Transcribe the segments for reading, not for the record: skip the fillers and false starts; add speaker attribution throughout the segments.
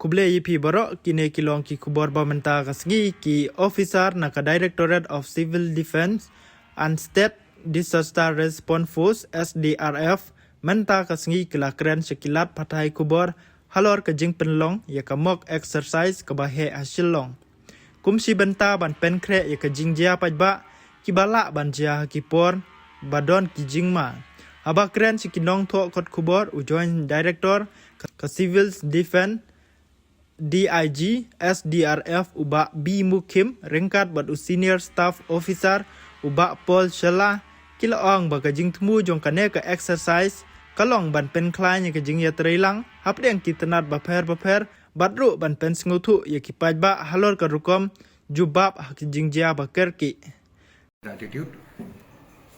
Speaker 1: Kuble yipi barok kine kilong ki kubor bamenta kasgi ki officer naka Directorate of Civil Defense and State Disaster Response Force SDRF menta kasgi kila keren sekilat patai kubor halor ke jing penlong ya ka mock exercise ke bahe hasilong. Kumsi benta ban Pynkhreh ya ke jing jia pajba ki balak ban jia ki por badon ki jing ma. Haba keren sekinong thok kot kubor ujoin Director ke Civil Defense DIG SDRF ubak B Mukim ringkat batu senior staff officer ubak Paul Shela kila ong baka jing temu jong kane ke exercise kalong ban Pynkhreh ya ke jing ya terilang hap deng kita nat baper badru ban pen sengutu ya ki pajba halor ke rukom jubab hak jing jia bakar ki.
Speaker 2: Gratitude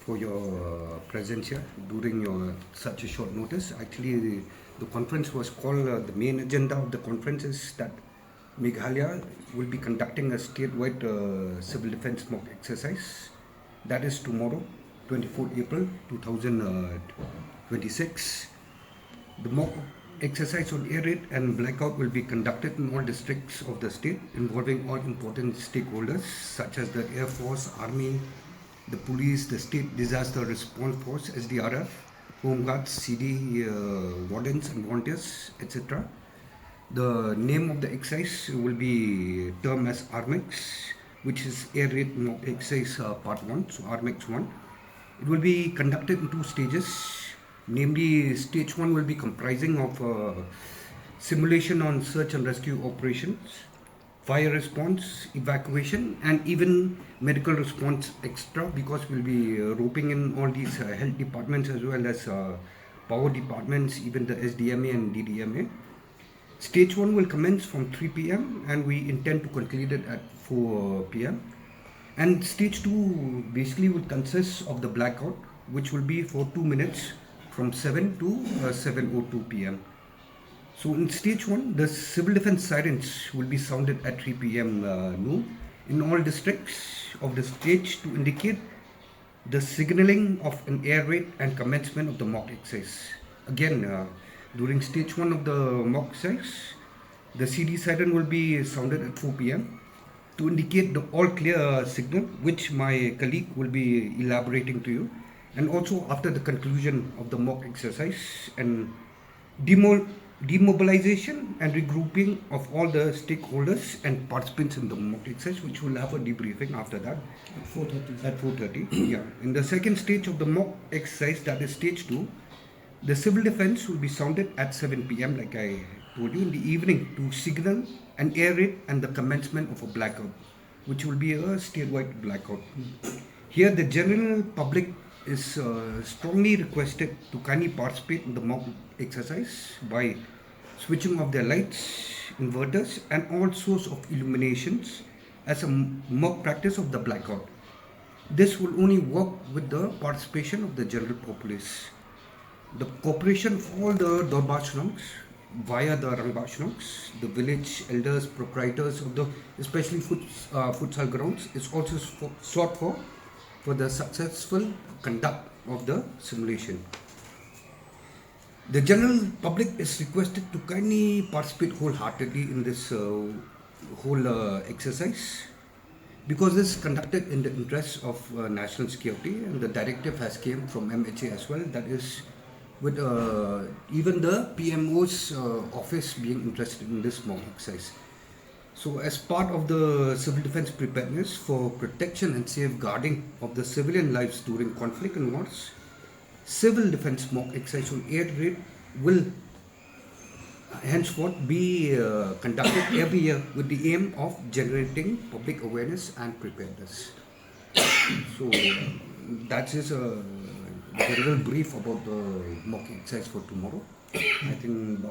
Speaker 2: for your presence here during your such a short notice. Actually, the conference was called, the main agenda of the conference is that Meghalaya will be conducting a statewide civil defense mock exercise. That is tomorrow, 24th April 2026. The mock exercise on air raid and blackout will be conducted in all districts of the state, involving all important stakeholders such as the Air Force, Army, the police, the State Disaster Response Force, SDRF, Home Guards, CD, wardens and volunteers, etc. The name of the exercise will be termed as RMEX, which is Air Raid Mock Exercise Part 1, so RMEX 1. It will be conducted in 2 stages, namely stage 1 will be comprising of simulation on search and rescue operations, fire response, evacuation, and even medical response extra, because we'll be roping in all these health departments as well as power departments, even the SDMA and DDMA. Stage 1 will commence from 3 p.m. and we intend to conclude it at 4 p.m. And stage 2 basically will consist of the blackout, which will be for 2 minutes from 7 to 7:02 p.m. So in stage 1, the civil defense sirens will be sounded at 3 p.m. noon in all districts of the stage to indicate the signaling of an air raid and commencement of the mock exercise. Again, during stage 1 of the mock exercise, the CD siren will be sounded at 4 p.m. to indicate the all clear signal, which my colleague will be elaborating to you. And also after the conclusion of the mock exercise and demobilization and regrouping of all the stakeholders and participants in the mock exercise, which will have a debriefing after that at 4:30. Yeah. In the second stage of the mock exercise, that is stage 2, the civil defense will be sounded at 7 p.m. like I told you in the evening to signal an air raid and the commencement of a blackout, which will be a statewide blackout. Here the general public is strongly requested to kindly participate in the mock exercise by switching off their lights, inverters and all sorts of illuminations as a mock practice of the blackout. This will only work with the participation of the general populace. The cooperation of all the Dorbachnongs via the Rangbachnongs, the village elders, proprietors of the especially futsal grounds is also sought for the successful conduct of the simulation. The general public is requested to kindly participate wholeheartedly in this whole exercise, because this is conducted in the interest of national security, and the directive has came from MHA as well, that is with even the PMO's office being interested in this mock exercise. So as part of the civil defense preparedness for protection and safeguarding of the civilian lives during conflict and wars, civil defense mock exercise on air raid will henceforth be conducted every year with the aim of generating public awareness and preparedness. So that is a general brief about the mock exercise for tomorrow. I think